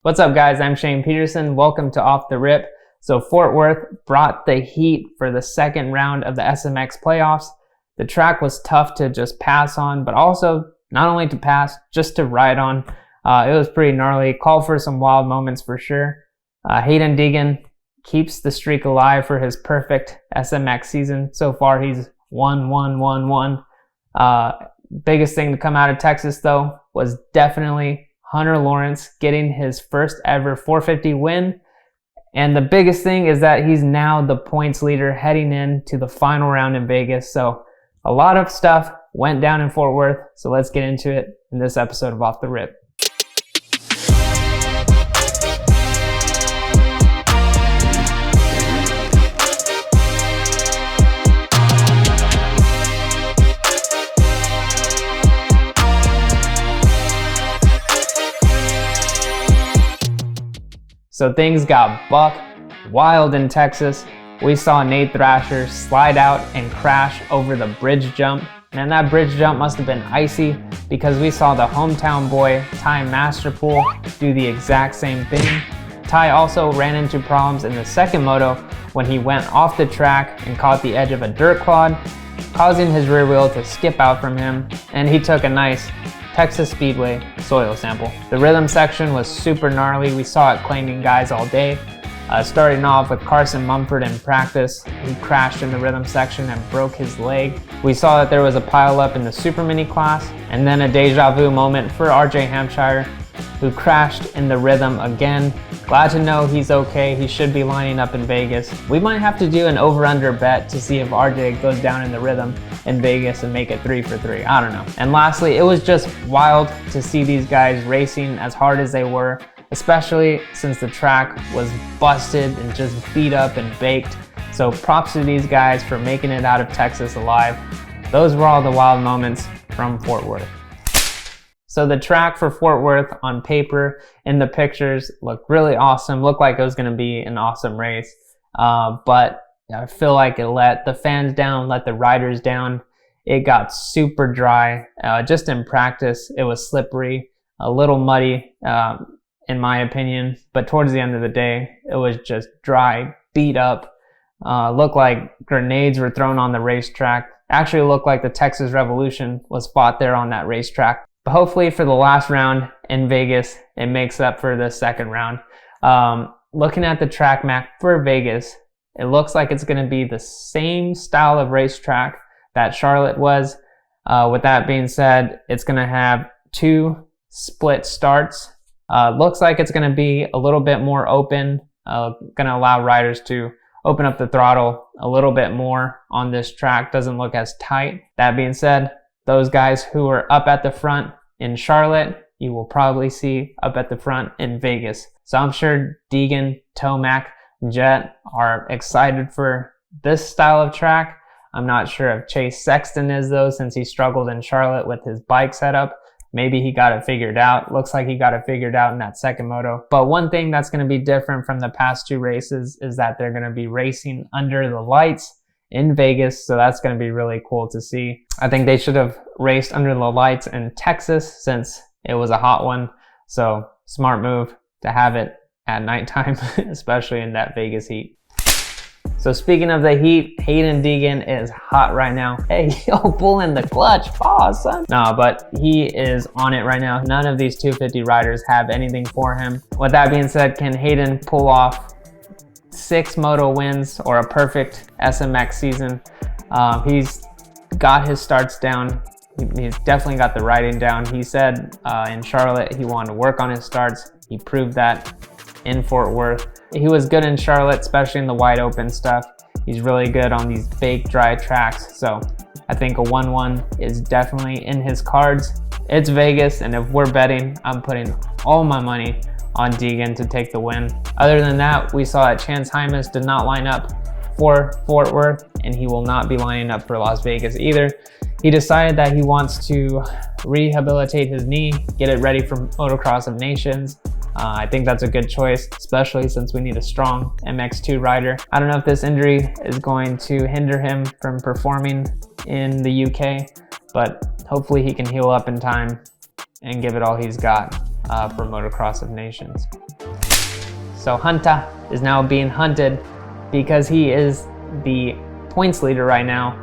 What's up guys, I'm Shane Peterson. Welcome to Off the Rip. So Fort Worth brought the heat for the second round of the SMX playoffs. The track was tough to just pass on, but also not only to pass, just to ride on. It was pretty gnarly. Called for some wild moments for sure. Hayden Deegan keeps the streak alive for his perfect SMX season. So far he's 1-1-1-1. Biggest thing to come out of Texas though was definitely Hunter Lawrence getting his first ever 450 win. And the biggest thing is that he's now the points leader heading into the final round in Vegas. So a lot of stuff went down in Fort Worth. So let's get into it in this episode of Off the Rip. So things got buck wild in Texas. We saw Nate Thrasher slide out and crash over the bridge jump. And that bridge jump must have been icy because we saw the hometown boy, Ty Masterpool, do the exact same thing. Ty also ran into problems in the second moto when he went off the track and caught the edge of a dirt clod, causing his rear wheel to skip out from him, and he took a nice Texas Speedway soil sample. The rhythm section was super gnarly. We saw it claiming guys all day. Starting off with Carson Mumford in practice. He crashed in the rhythm section and broke his leg. We saw that there was a pile up in the super mini class, and then a deja vu moment for RJ Hampshire, who crashed in the rhythm again. Glad to know he's okay. He should be lining up in Vegas. We might have to do an over-under bet to see if RJ goes down in the rhythm in Vegas and make it 3 for 3. I don't know. And lastly, it was just wild to see these guys racing as hard as they were, especially since the track was busted and just beat up and baked. So props to these guys for making it out of Texas alive. Those were all the wild moments from Fort Worth. So the track for Fort Worth on paper in the pictures looked really awesome. Looked like it was going to be an awesome race. But I feel like it let the fans down, let the riders down. It got super dry. Just in practice, it was slippery, a little muddy in my opinion. But towards the end of the day, it was just dry, beat up. Looked like grenades were thrown on the racetrack. Actually looked like the Texas Revolution was fought there on that racetrack. But hopefully for the last round in Vegas, it makes up for the second round. Looking at the track map for Vegas, it looks like it's going to be the same style of racetrack that Charlotte was. With that being said, it's going to have 2 split starts. Looks like it's going to be a little bit more open, going to allow riders to open up the throttle a little bit more on this track. Doesn't look as tight. That being said, those guys who are up at the front in Charlotte, you will probably see up at the front in Vegas. So I'm sure Deegan, Tomac, Jet are excited for this style of track. I'm not sure if Chase Sexton is though, since he struggled in Charlotte with his bike setup. Maybe he got it figured out. Looks like he got it figured out in that second moto. But one thing that's going to be different from the past 2 races is that they're going to be racing under the lights in Vegas, so that's going to be really cool to see. I think they should have raced under the lights in Texas since it was a hot one. So smart move to have it at nighttime, especially in that Vegas heat. So speaking of the heat, Haiden Deegan is hot right now. Hey, yo, pulling the clutch. Pause, son. No, but he is on it right now. None of these 250 riders have anything for him. With that being said, can Hayden pull off 6 moto wins or a perfect SMX season? He's got his starts down. He's definitely got the riding down. He said in Charlotte he wanted to work on his starts. He proved that in Fort Worth. He was good in Charlotte, especially in the wide open stuff. He's really good on these fake dry tracks. So I think a 1-1 is definitely in his cards. It's Vegas, and if we're betting, I'm putting all my money on Deegan to take the win. Other than that, we saw that Chance Hymas did not line up for Fort Worth, and he will not be lining up for Las Vegas either. He decided that he wants to rehabilitate his knee, get it ready for Motocross of Nations. I think that's a good choice, especially since we need a strong MX2 rider. I don't know if this injury is going to hinder him from performing in the UK, but hopefully he can heal up in time and give it all he's got. for Motocross of Nations. So Hunter is now being hunted because he is the points leader right now.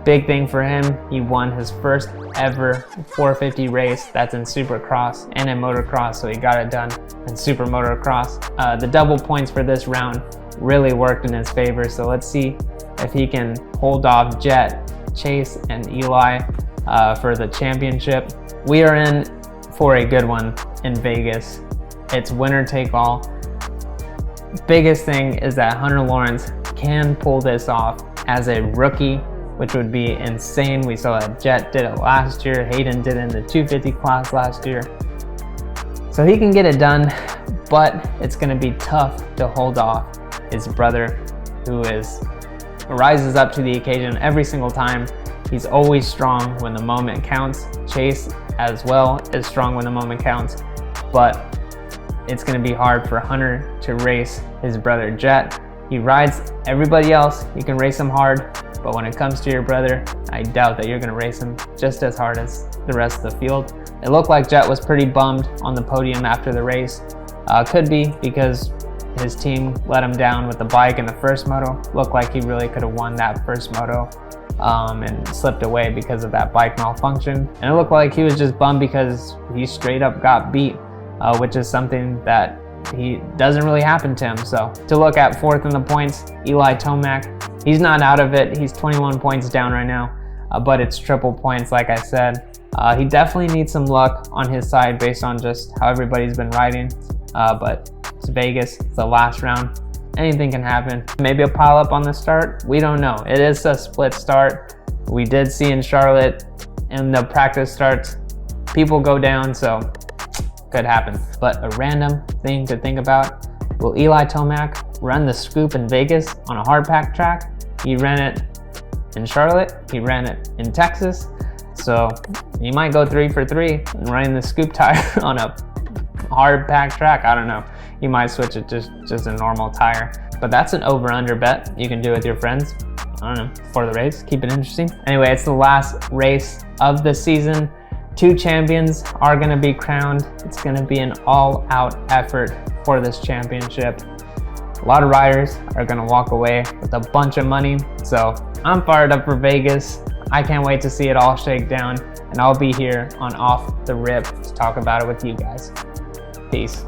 Big thing for him, he won his first ever 450 race. That's in Supercross and in Motocross, so he got it done in Super Motocross. The double points for this round really worked in his favor, so let's see if he can hold off Jet, Chase, and Eli for the championship. We are in for a good one in Vegas. It's winner take all. Biggest thing is that Hunter Lawrence can pull this off as a rookie, which would be insane. We saw that Jet did it last year. Hayden did it in the 250 class last year. So he can get it done, but it's gonna be tough to hold off his brother, who rises up to the occasion every single time. He's always strong when the moment counts. Chase as well is strong when the moment counts, but it's gonna be hard for Hunter to race his brother Jet. He rides everybody else, he can race him hard, but when it comes to your brother, I doubt that you're gonna race him just as hard as the rest of the field. It looked like Jet was pretty bummed on the podium after the race. Could be because his team let him down with the bike in the first moto. Looked like he really could have won that first moto and slipped away because of that bike malfunction. And it looked like he was just bummed because he straight up got beat, which is something that he doesn't really happen to him. So to look at fourth in the points, Eli Tomac. He's not out of it. He's 21 points down right now, but it's triple points, like I said. He definitely needs some luck on his side based on just how everybody's been riding, but it's Vegas, it's the last round. Anything can happen. Maybe a pile up on the start, we don't know. It is a split start. We did see in Charlotte in the practice starts, people go down, so could happen. But a random thing to think about, will Eli Tomac run the scoop in Vegas on a hard pack track? He ran it in Charlotte, he ran it in Texas, so he might go 3 for 3 and running the scoop tire on a hard pack track. I don't know. You might switch it to just a normal tire. But that's an over-under bet you can do with your friends. I don't know, for the race, keep it interesting. Anyway, it's the last race of the season. 2 champions are gonna be crowned. It's gonna be an all-out effort for this championship. A lot of riders are gonna walk away with a bunch of money. So I'm fired up for Vegas. I can't wait to see it all shake down, and I'll be here on Off the Rip to talk about it with you guys. Peace.